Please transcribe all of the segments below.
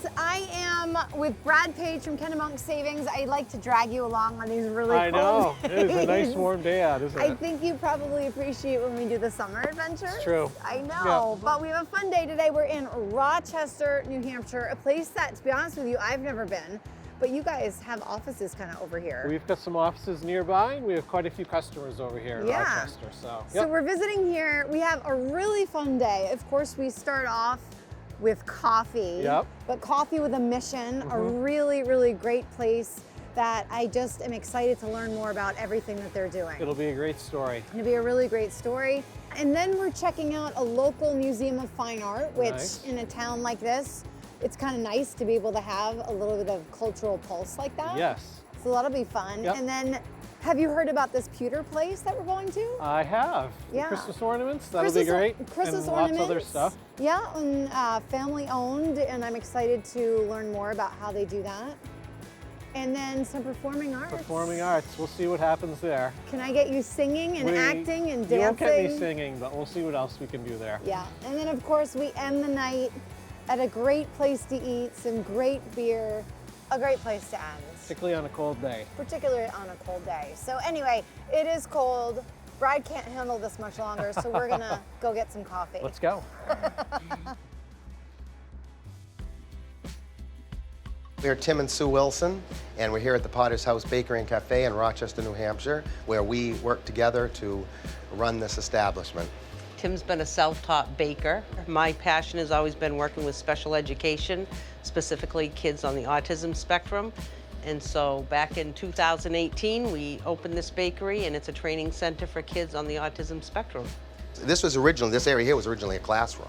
guys, I am with Brad Page from Kennemonk Savings. I like to drag you along on these really I know. cold It is a nice days. warm day out, isn't it? I think you probably appreciate when we do the summer adventures. It's true. I know, Yeah. but we have a fun day today. We're in Rochester, New Hampshire, a place that, to be honest with you, I've never been, but you guys have offices kind of over here. We've got some offices nearby, and we have quite a few customers over here in Rochester. So we're visiting here. We have a really fun day. Of course, we start off with coffee, but coffee with a mission, a really, really great place that I just am excited to learn more about everything that they're doing. It'll be a great story. It'll be a really great story. And then we're checking out a local museum of fine art, which in a town like this, it's kind of nice to be able to have a little bit of cultural pulse like that. Yes. So that'll be fun. And then, have you heard about this pewter place that we're going to? I have. Yeah. Christmas ornaments, that'll be great. Christmas and ornaments. lots of other stuff. Yeah, and family owned, and I'm excited to learn more about how they do that. And then some performing arts. Performing arts, we'll see what happens there. Can I get you singing and acting and dancing? You won't get me singing, but we'll see what else we can do there. Yeah, and then of course we end the night at a great place to eat, some great beer, a great place to end. Particularly on a cold day. Particularly on a cold day. So anyway, it is cold. Brad can't handle this much longer, so we're gonna go get some coffee. Let's go. We're Tim and Sue Wilson, and we're here at the Potter's House Bakery and Cafe in Rochester, New Hampshire, where we work together to run this establishment. Tim's been a self-taught baker. My passion has always been working with special education, specifically kids on the autism spectrum. And so back in 2018, we opened this bakery, and it's a training center for kids on the autism spectrum. This area here was originally a classroom.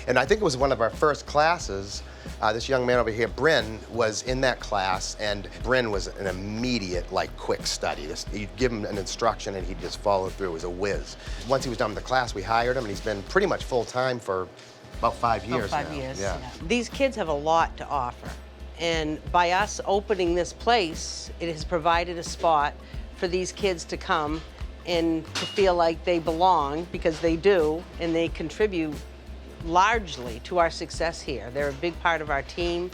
And I think it was one of our first classes. This young man over here, Bryn, was in that class, and Bryn was an immediate, quick study. You'd give him an instruction, and he'd just follow through. It was a whiz. Once he was done with the class, we hired him, and he's been pretty much full-time for about 5 years now. 5 years, yeah. These kids have a lot to offer. And by us opening this place, it has provided a spot for these kids to come and to feel like they belong, because they do, and they contribute largely to our success here. They're a big part of our team.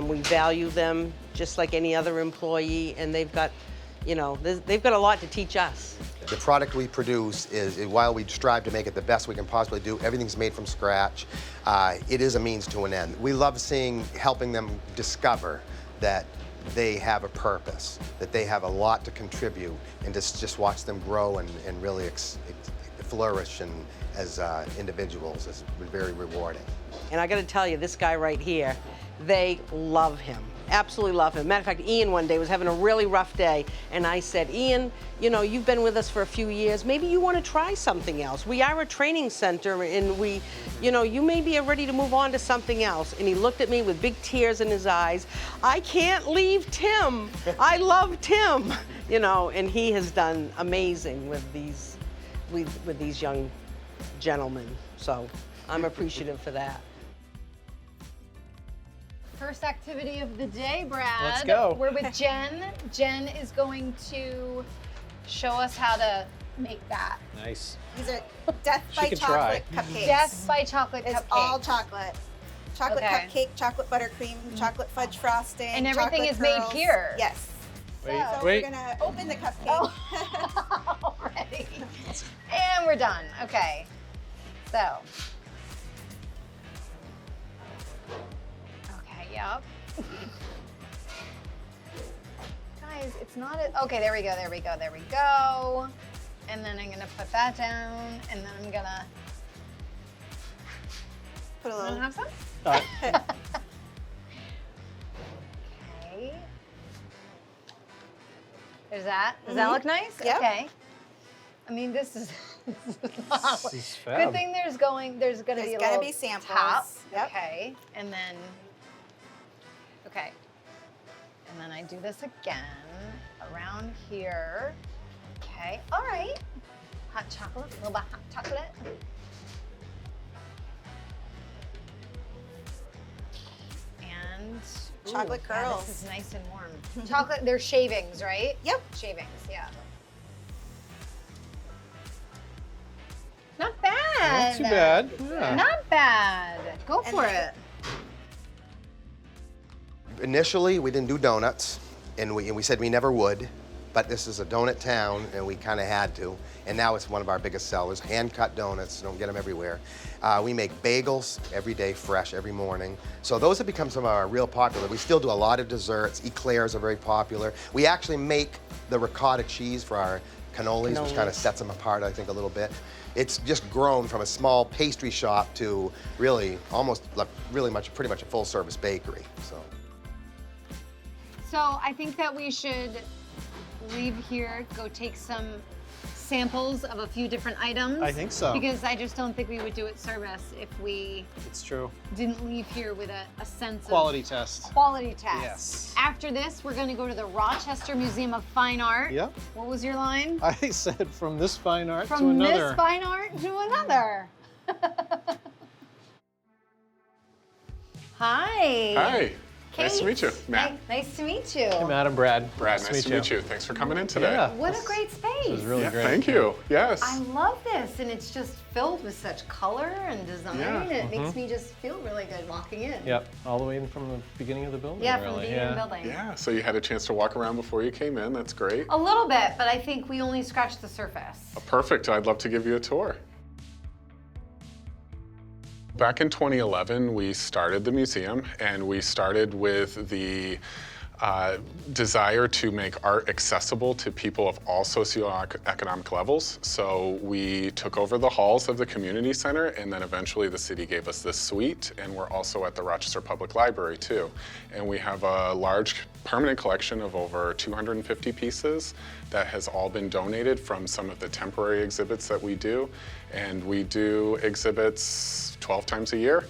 We value them just like any other employee, and they've got, they've got a lot to teach us. The product we produce is, while we strive to make it the best we can possibly do, everything's made from scratch. It is a means to an end. We love helping them discover that they have a purpose, that they have a lot to contribute, and just watch them grow and really flourish as individuals is very rewarding. And I gotta tell you, this guy right here, they love him, absolutely love him. Matter of fact, Ian one day was having a really rough day, and I said, Ian, you've been with us for a few years, maybe you want to try something else. We are a training center, and you may be ready to move on to something else. And he looked at me with big tears in his eyes. I can't leave Tim. I love Tim. And he has done amazing with these young gentlemen. So I'm appreciative for that. First activity of the day, Brad. Let's go. We're with Jen. Jen is going to show us how to make that. Nice. These are Death by Chocolate cupcakes. Death by Chocolate It's cupcakes. all chocolate. Chocolate cupcake, chocolate buttercream, chocolate fudge frosting, and everything is made here. Yes. Wait. We're gonna open the cupcake. Already. And we're done. Okay. So. Yep. Guys, it's not okay, there we go. And then I'm gonna put that down, and then I'm gonna put a little. have some? Okay. Okay. There's that. Does that look nice? Yep. Okay. I mean, this is This is fab. good thing there's gonna be a gotta little be samples. top. Yep. Okay. And then and then I do this again around here. Okay, all right. Hot chocolate, a little bit hot chocolate. And Chocolate yeah, curls. this is nice and warm. Chocolate, they're shavings, right? Yep. Shavings, yeah. Not bad. Not too bad. Yeah. Not bad. Go for it. Initially, we didn't do donuts, and we said we never would, but this is a donut town, and we kind of had to. And now it's one of our biggest sellers. Hand-cut donuts, don't get them everywhere. We make bagels every day, fresh, every morning. So those have become some of our real popular. We still do a lot of desserts. Eclairs are very popular. We actually make the ricotta cheese for our cannolis, which kind of sets them apart, I think, a little bit. It's just grown from a small pastry shop to really almost like pretty much a full-service bakery. So I think that we should leave here, go take some samples of a few different items. I think so. Because I just don't think we would do it service if we It's true. didn't leave here with a sense Quality of test. quality test. Yes. After this, we're going to go to the Rochester Museum of Fine Art. Yep. What was your line? I said from this fine art to From another. this fine art to another. Hi. Hi. Nice to Kate. meet you, Matt. Nice to meet you. Hey, Madam Brad. Brad, nice to meet you. Thanks for coming in today. Yeah. What a great space. This is really great. Thank you. Yes. I love this, and it's just filled with such color and design. Yeah. It makes me just feel really good walking in. Yep, all the way in from the beginning of the building. Yeah, from really. the beginning of the building. Yeah, so you had a chance to walk around before you came in. That's great. A little bit, but I think we only scratched the surface. Perfect. I'd love to give you a tour. Back in 2011, we started the museum, and we started with the desire to make art accessible to people of all socioeconomic levels. So we took over the halls of the community center, and then eventually the city gave us this suite, and we're also at the Rochester Public Library too. And we have a large permanent collection of over 250 pieces that has all been donated from some of the temporary exhibits that we do. And we do exhibits 12 times a year.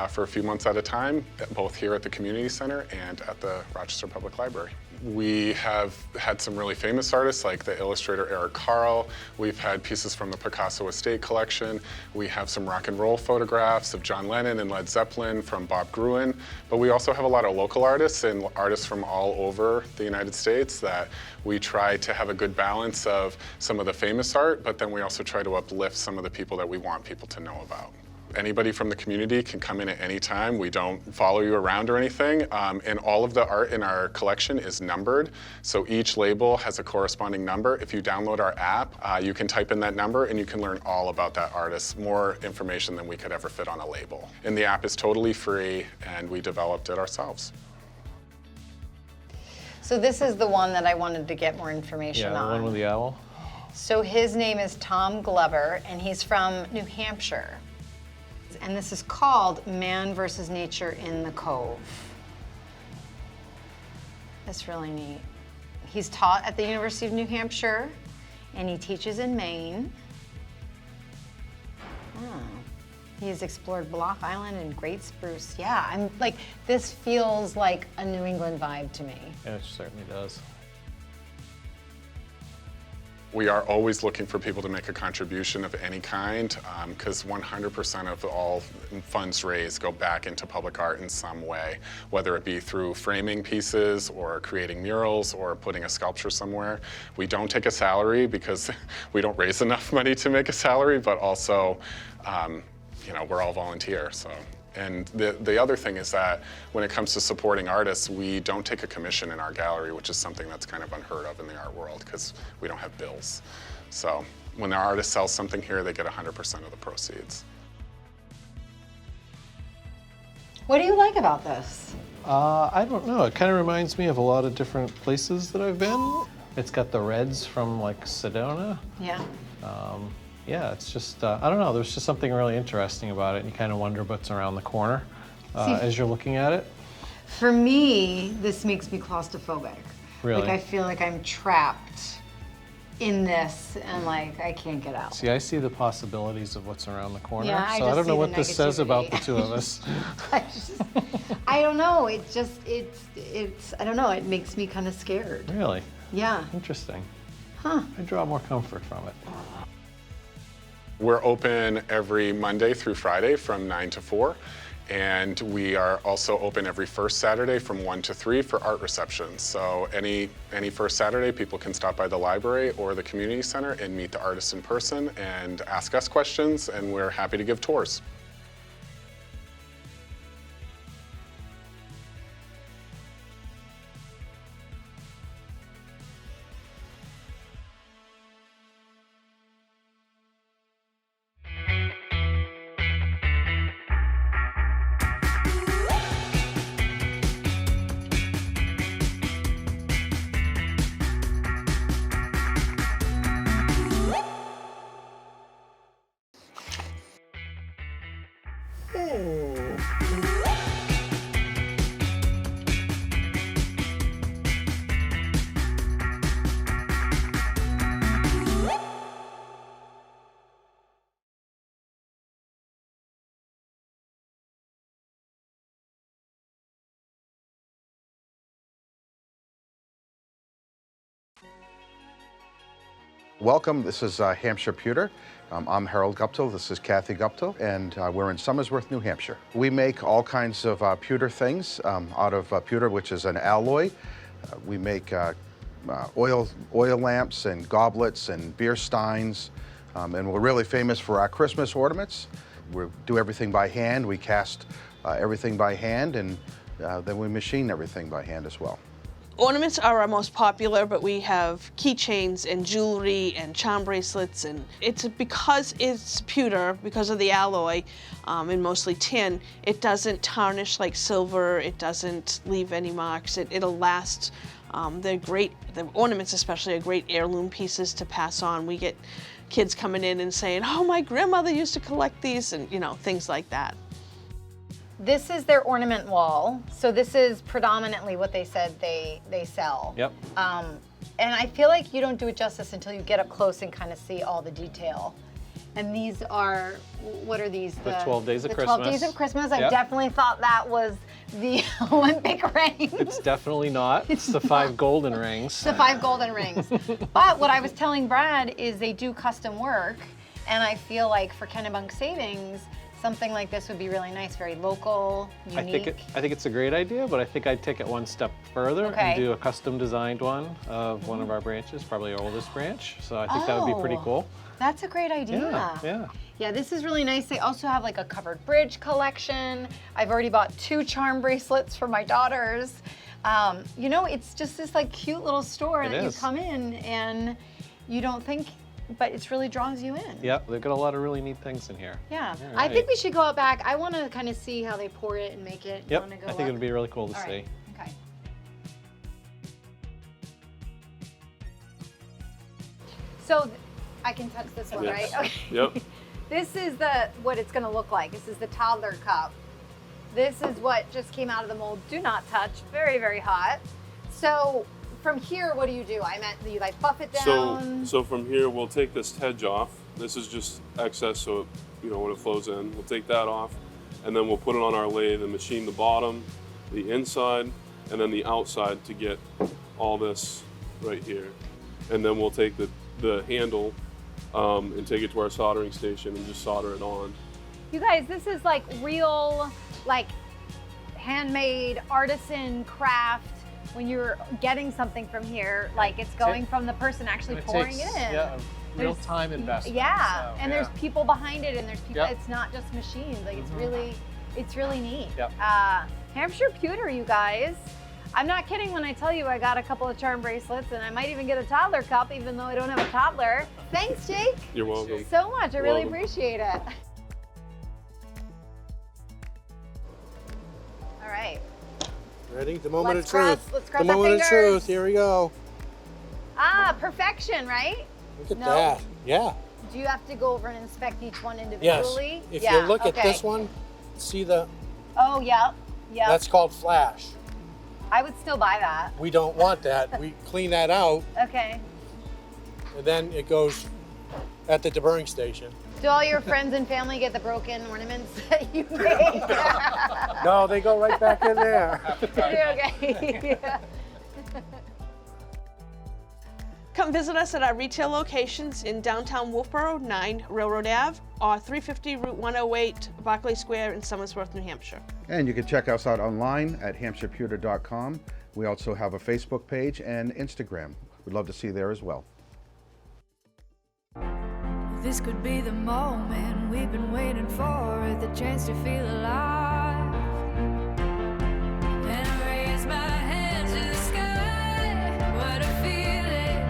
For a few months at a time, both here at the community center and at the Rochester Public Library. We have had some really famous artists like the illustrator Eric Carle. We've had pieces from the Picasso Estate collection. We have some rock and roll photographs of John Lennon and Led Zeppelin from Bob Gruen. But we also have a lot of local artists and artists from all over the United States that we try to have a good balance of some of the famous art, but then we also try to uplift some of the people that we want people to know about. Anybody from the community can come in at any time. We don't follow you around or anything. And all of the art in our collection is numbered. So each label has a corresponding number. If you download our app, you can type in that number and you can learn all about that artist, more information than we could ever fit on a label. And the app is totally free, and we developed it ourselves. So this is the one that I wanted to get more information Yeah, on. the one with the owl. So his name is Tom Glover, and he's from New Hampshire. And this is called Man versus Nature in the Cove. That's really neat. He's taught at the University of New Hampshire, and he teaches in Maine. He has explored Block Island and Great Spruce. Yeah, I'm like, this feels like a New England vibe to me. Yeah, it certainly does. We are always looking for people to make a contribution of any kind, because 100% of all funds raised go back into public art in some way, whether it be through framing pieces or creating murals or putting a sculpture somewhere. We don't take a salary because we don't raise enough money to make a salary, but also, we're all volunteer. So. And the other thing is that when it comes to supporting artists, we don't take a commission in our gallery, which is something that's kind of unheard of in the art world because we don't have bills. So when the artist sells something here, they get 100% of the proceeds. What do you like about this? I don't know. It kind of reminds me of a lot of different places that I've been. It's got the reds from like Sedona. Yeah. Yeah, it's just, I don't know, there's just something really interesting about it, and you kind of wonder what's around the corner as you're looking at it. For me, this makes me claustrophobic. Really? Like, I feel like I'm trapped in this, and like, I can't get out. See, I see the possibilities of what's around the corner, Yeah, I so I just don't know see what the this says about the negativity. two of us. I don't know, it's, I don't know, it makes me kind of scared. Really? Yeah. Interesting. Huh. I draw more comfort from it. We're open every Monday through Friday from 9 to 4. And we are also open every first Saturday from 1 to 3 for art receptions. So any first Saturday, people can stop by the library or the community center and meet the artists in person and ask us questions, and we're happy to give tours. Welcome, this is Hampshire Pwer. I'm Harold Guptill, this is Kathy Guptill, and we're in Somersworth, New Hampshire. We make all kinds of pewter things out of pewter, which is an alloy. We make oil lamps and goblets and beer steins, and we're really famous for our Christmas ornaments. We do everything by hand, we cast everything by hand, and then we machine everything by hand as well. Ornaments are our most popular, but we have keychains and jewelry and charm bracelets, and it's because it's pewter, because of the alloy, and mostly tin, it doesn't tarnish like silver, it doesn't leave any marks, it'll last. They're great, the ornaments especially are great heirloom pieces to pass on. We get kids coming in and saying, oh, my grandmother used to collect these, and things like that. This is their ornament wall. So this is predominantly what they said they sell. Yep. And I feel like you don't do it justice until you get up close and kind of see all the detail. And these are, what are these? The 12 Days of Christmas. 12 Days of Christmas. I Yep. definitely thought that was the Olympic ring. It's definitely not. It's the 5 golden rings. The 5 golden rings. But what I was telling Brad is they do custom work, and I feel like for Kennebunk Savings, something like this would be really nice, very local, unique. I think it's a great idea, but I think I'd take it one step further and do a custom designed one of one of our branches, probably our oldest branch. So I think that would be pretty cool. That's a great idea. Yeah. Yeah, this is really nice. They also have like a covered bridge collection. I've already bought 2 charm bracelets for my daughters. It's just this like cute little store that you come in and you don't think, but it really draws you in. Yep, they've got a lot of really neat things in here. Yeah, right. I think we should go out back. I want to kind of see how they pour it and make it. Yep, I think it would be really cool to All see. right. Okay. So I can touch this one, right? Okay. Yep. This is what it's going to look like. This is the toddler cup. This is what just came out of the mold. Do not touch. Very, very hot. So from here, what do? You like buff it down? So from here, we'll take this hedge off. This is just excess, so when it flows in, we'll take that off, and then we'll put it on our lathe and machine the bottom, the inside, and then the outside to get all this right here. And then we'll take the handle and take it to our soldering station and just solder it on. You guys, this is like real, like handmade artisan craft. When you're getting something from here, like it's going from the person actually pouring it in. Yeah, real time investment. Yeah, so, and there's people behind it, and there's people. Yep. It's not just machines. Like it's really neat. Yep. Hampshire Pwer, you guys. I'm not kidding when I tell you I got a couple of charm bracelets, and I might even get a toddler cup, even though I don't have a toddler. Thanks, Jake. You're welcome. So much. I really welcome. appreciate it. All right. Ready? The moment Let's of truth. let's cross the our moment of fingers. truth. Here we go. Perfection, right? Look at No. that. Yeah. Do you have to go over and inspect each one Yes. individually? If you look at this one, see the. Oh, yeah. Yeah. That's called flash. I would still buy that. We don't want that. We clean that out, Okay. and then it goes at the deburring station. Do all your friends and family get the broken ornaments that you make? No, they go right back in there. Okay. Yeah. Come visit us at our retail locations in downtown Wolfboro, 9 Railroad Ave, or 350 Route 108, Barclay Square in Somersworth, New Hampshire. And you can check us out online at hampshirepwer.com. We also have a Facebook page and Instagram. We'd love to see you there as well. This could be the moment we've been waiting for, the chance to feel alive. And I raise my hands to the sky. What a feeling,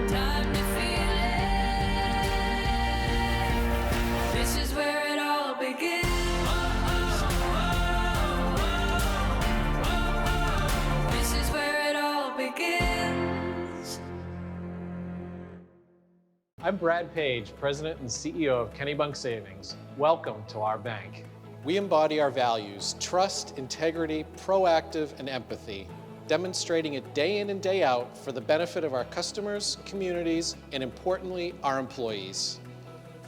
time to feel it. This is where it all begins. This is where it all begins. I'm Brad Page, President and CEO of Kennebunk Savings. Welcome to our bank. We embody our values: trust, integrity, proactive, and empathy, demonstrating it day in and day out for the benefit of our customers, communities, and importantly, our employees.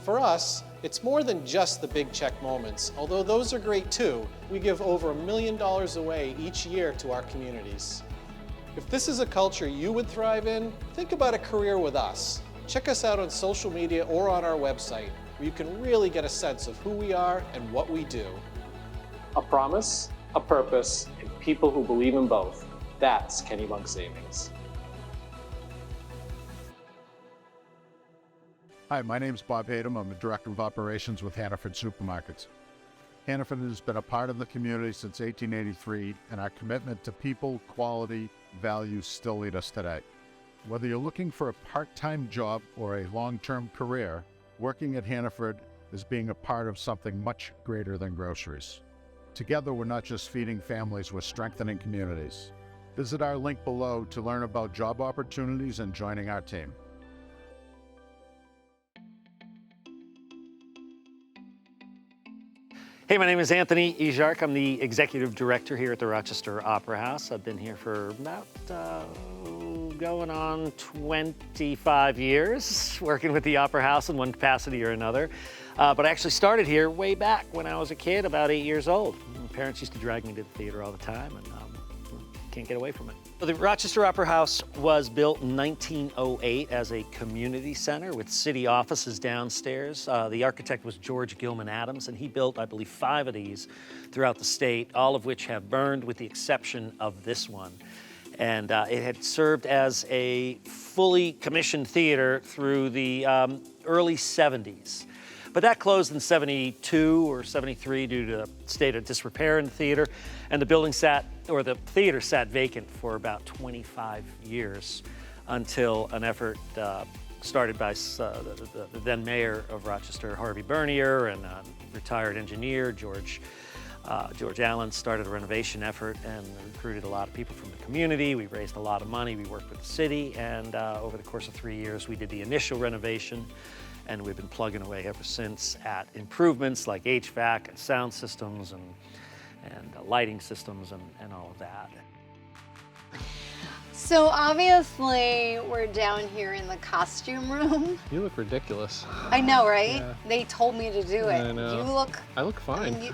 For us, it's more than just the big check moments. Although those are great too, we give over $1 million away each year to our communities. If this is a culture you would thrive in, think about a career with us. Check us out on social media or on our website, where you can really get a sense of who we are and what we do. A promise, a purpose, and people who believe in both. That's Kennebunk Savings. Hi, my name is Bob Hayden. I'm the Director of Operations with Hanford Supermarkets. Hanford has been a part of the community since 1883, and our commitment to people, quality, values still lead us today. Whether you're looking for a part-time job or a long-term career, working at Hanford is being a part of something much greater than groceries. Together, we're not just feeding families, we're strengthening communities. Visit our link below to learn about job opportunities and joining our team. Hey, my name is Anthony Ejark. I'm the Executive Director here at the Rochester Opera House. I've been here for about going on 25 years, working with the Opera House in one capacity or another. But I actually started here way back when I was a kid, about 8 years old. My parents used to drag me to the theater all the time, and can't get away from it. So the Rochester Opera House was built in 1908 as a community center with city offices downstairs. The architect was George Gilman Adams, and he built, I believe, 5 of these throughout the state, all of which have burned with the exception of this one. And it had served as a fully commissioned theater through the early 70s. But that closed in 72 or 73 due to the state of disrepair in the theater. And the theater sat vacant for about 25 years until an effort started by the then mayor of Rochester, Harvey Bernier, and retired engineer, George Allen, started a renovation effort and recruited a lot of people from the community. We raised a lot of money. We worked with the city, and over the course of 3 years, we did the initial renovation. And we've been plugging away ever since at improvements like HVAC and sound systems and lighting systems and all of that. So obviously we're down here in the costume room. You look ridiculous. I know, right? Yeah. They told me to do it. I know. I look fine.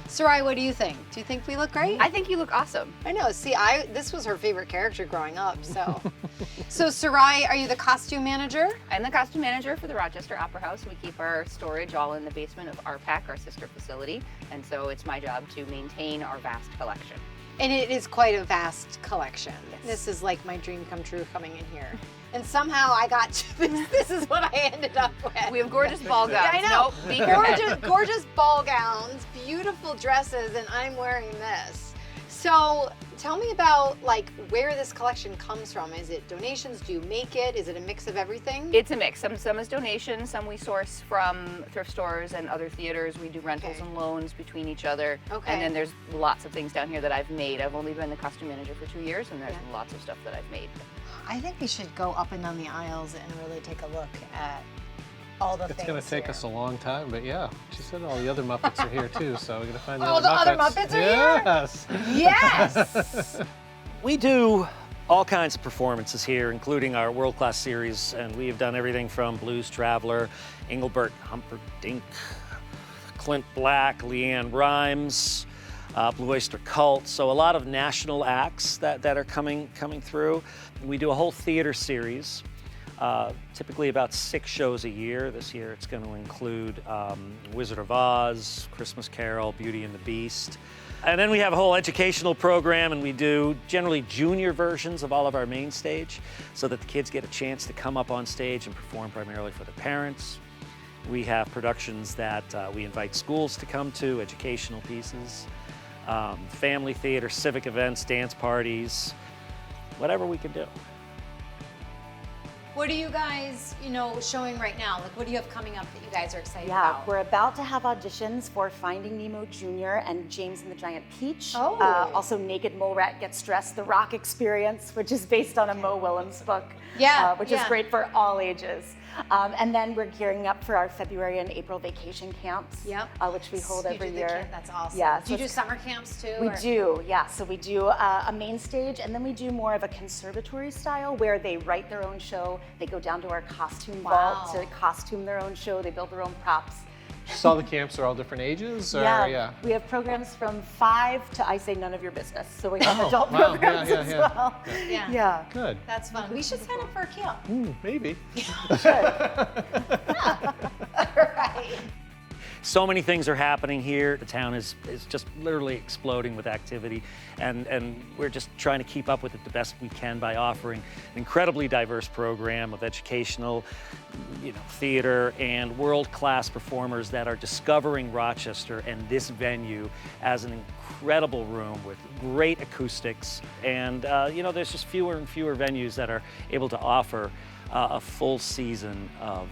Sarai, what do you think? Do you think we look great? I think you look awesome. I know. See, this was her favorite character growing up, so. So Sarai, are you the costume manager? I'm the costume manager for the Rochester Opera House. We keep our storage all in the basement of RPAC, our sister facility, and so it's my job to maintain our vast collection. And it is quite a vast collection. Yes. This is like my dream come true coming in here. And somehow I got to this. This is what I ended up with. We have gorgeous ball gowns. I know. Nope, gorgeous ball gowns, beautiful dresses, and I'm wearing this. So tell me about like where this collection comes from. Is it donations? Do you make it? Is it a mix of everything? It's a mix. Some is donations, some we source from thrift stores and other theaters. We do rentals and loans between each other. Okay. And then there's lots of things down here that I've made. I've only been the costume manager for 2 years, and there's lots of stuff that I've made. I think we should go up and down the aisles and really take a look at all the things. It's going to take us a long time, but yeah. She said all the other Muppets are here too, so we're going to find the other Muppets are here? Yes. Yes! We do all kinds of performances here, including our world-class series, and we have done everything from Blues Traveler, Engelbert Humperdinck, Clint Black, Leanne Rimes, Blue Oyster Cult, so a lot of national acts that are coming through. We do a whole theater series, typically about 6 shows a year. This year it's going to include Wizard of Oz, Christmas Carol, Beauty and the Beast. And then we have a whole educational program, and we do generally junior versions of all of our main stage so that the kids get a chance to come up on stage and perform primarily for the parents. We have productions that we invite schools to come to, educational pieces, family theater, civic events, dance parties, whatever we can do. What are you guys, showing right now? Like, what do you have coming up that you guys are excited Yeah, about? we're about to have auditions for Finding Nemo Jr. and James and the Giant Peach. Oh. Also, Naked Mole Rat Gets Dressed, The Rock Experience, which is based on a Mo Willems book. Yeah, which is great for all ages. And then we're gearing up for our February and April vacation camps, which we hold every year. That's awesome. Yeah, do you do summer camps too? We do, yeah. So we do a main stage, and then we do more of a conservatory style where they write their own show. They go down to our costume vault to costume their own show. They build their own props. So all the camps are all different ages? Or, yeah, we have programs from 5 to, I say, none of your business. So we have adult programs as well. Yeah. Good. That's fun. We should sign up for a camp. Maybe. Right. So many things are happening here. The town is just literally exploding with activity, and we're just trying to keep up with it the best we can by offering an incredibly diverse program of educational, theater and world-class performers that are discovering Rochester and this venue as an incredible room with great acoustics. And there's just fewer and fewer venues that are able to offer a full season of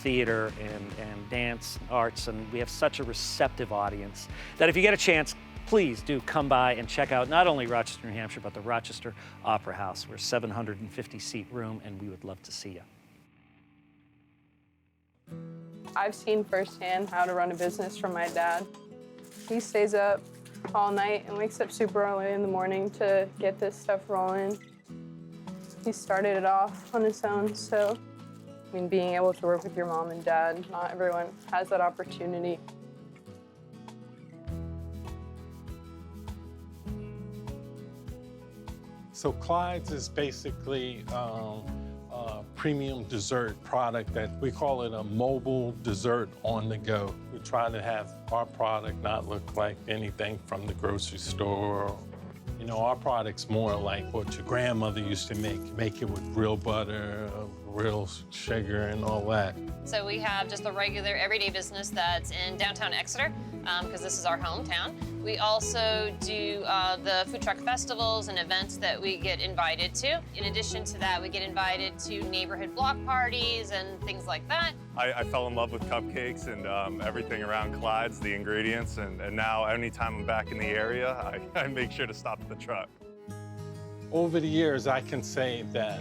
theater and dance arts, and we have such a receptive audience that if you get a chance, please do come by and check out not only Rochester, New Hampshire, but the Rochester Opera House. We're a 750-seat room, and we would love to see you. I've seen firsthand how to run a business from my dad. He stays up all night and wakes up super early in the morning to get this stuff rolling. He started it off on his own, so being able to work with your mom and dad, not everyone has that opportunity. So Clydes is basically a premium dessert product that we call it a mobile dessert on the go. We try to have our product not look like anything from the grocery store. Our product's more like what your grandmother used to make it with real butter, real sugar and all that. So we have just the regular everyday business that's in downtown Exeter, because this is our hometown. We also do the food truck festivals and events that we get invited to. In addition to that, we get invited to neighborhood block parties and things like that. I fell in love with cupcakes and everything around Clydes, the ingredients, and now anytime I'm back in the area, I make sure to stop at the truck. Over the years, I can say that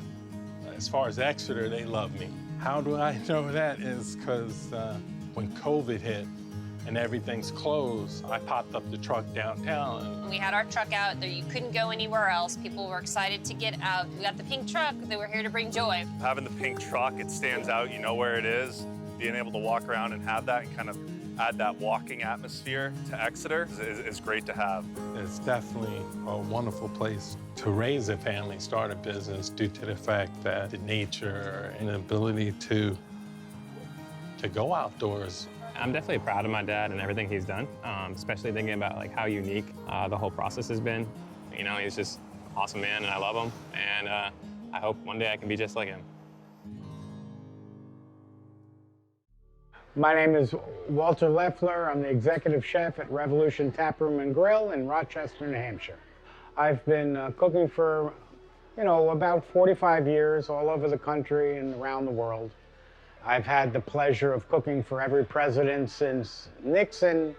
as far as Exeter, they love me. How do I know that? Is because when COVID hit and everything's closed, I popped up the truck downtown. When we had our truck out there, you couldn't go anywhere else. People were excited to get out. We got the pink truck. They were here to bring joy. Having the pink truck, it stands out. You know where it is. Being able to walk around and have that and kind of add that walking atmosphere to Exeter is great to have. It's definitely a wonderful place to raise a family, start a business, due to the fact that the nature and the ability to go outdoors. I'm definitely proud of my dad and everything he's done, especially thinking about how unique the whole process has been. He's just an awesome man, and I love him, and I hope one day I can be just like him. My name is Walter Leffler. I'm the executive chef at Revolution Tap Room and Grill in Rochester, New Hampshire. I've been cooking for, about 45 years all over the country and around the world. I've had the pleasure of cooking for every president since Nixon.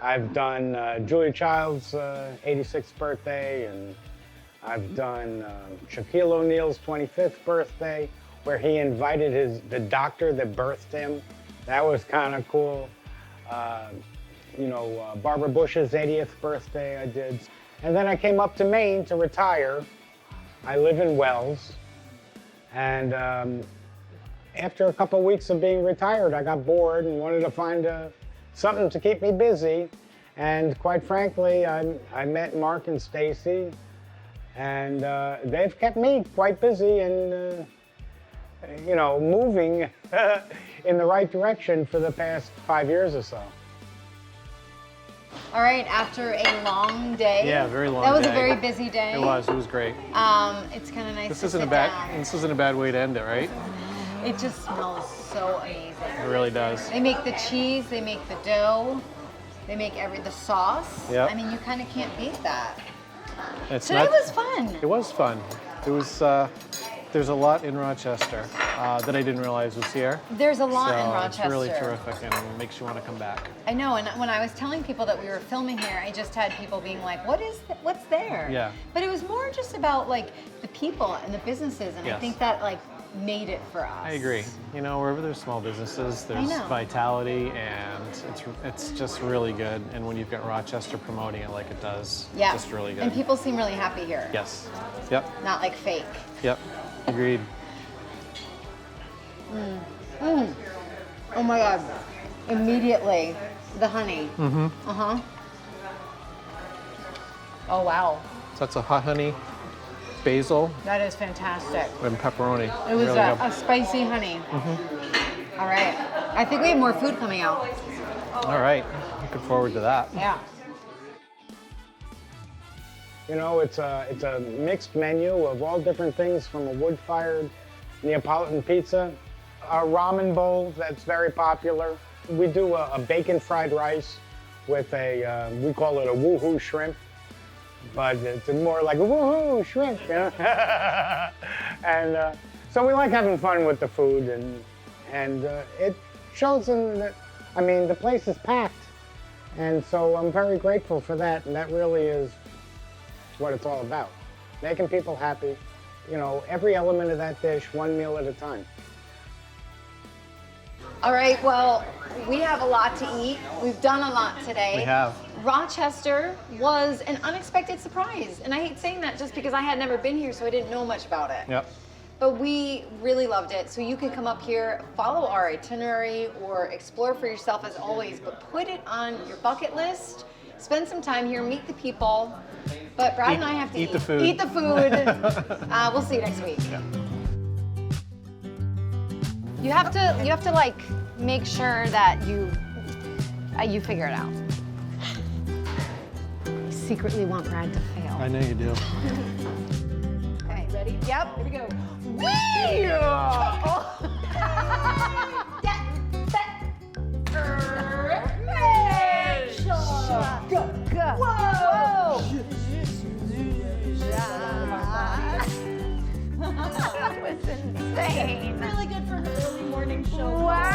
I've done Julia Child's 86th birthday, and I've done Shaquille O'Neal's 25th birthday, where he invited the doctor that birthed him. That was kind of cool. Barbara Bush's 80th birthday I did. And then I came up to Maine to retire. I live in Wells. And after a couple of weeks of being retired, I got bored and wanted to find something to keep me busy. And quite frankly, I met Mark and Stacy, and they've kept me quite busy and moving in the right direction for the past 5 years or so. All right, after a long day. Yeah, very long That was day. a very busy day. It was great. It's kind of nice This to isn't sit a bad. down. This isn't a bad way to end it, right? It just smells so amazing. It really does. They make the cheese, they make the dough, they make the sauce. Yep. I mean, you kind of can't beat that. It's Today not- was fun. It was fun. It was there's a lot in Rochester that I didn't realize was here. There's a lot in Rochester. It's really terrific and makes you want to come back. I know, and when I was telling people that we were filming here, I just had people being like, what's there? Yeah. But it was more just about like the people and the businesses, and I think that like made it for us. I agree. You know, wherever there's small businesses, there's vitality, and it's just really good. And when you've got Rochester promoting it like it does, Yeah. it's just really good. And people seem really happy here. Yes. Yep. Not like fake. Yep. Agreed. Oh my God. Immediately, the honey. Mm-hmm. Uh-huh. Oh, wow. So that's a hot honey, basil, That is fantastic. and pepperoni. It was really a spicy honey. Mm-hmm. All right. I think we have more food coming out. All right. Looking forward to that. Yeah. You know, it's a mixed menu of all different things, from a wood-fired Neapolitan pizza, a ramen bowl that's very popular. We do a bacon fried rice with we call it a woohoo shrimp, but it's more like a woohoo shrimp, you know? And so we like having fun with the food, and it shows them that, I mean, the place is packed. And so I'm very grateful for that, and that really is what it's all about. Making people happy, you know, every element of that dish, one meal at a time. All right, well, we have a lot to eat. We've done a lot today. We have. Rochester was an unexpected surprise. And I hate saying that just because I had never been here, so I didn't know much about it. Yep. But we really loved it. So you can come up here, follow our itinerary, or explore for yourself as always, but put it on your bucket list. Spend some time here, meet the people. But Brad and I have to eat. Eat the food. Eat the food. We'll see you next week. Yeah. You have to like make sure that you figure it out. I secretly want Brad to fail. I know you do. Okay, ready? Yep. Here we go. Whee! Whoa! That was insane. Really good for her early morning show. Wow.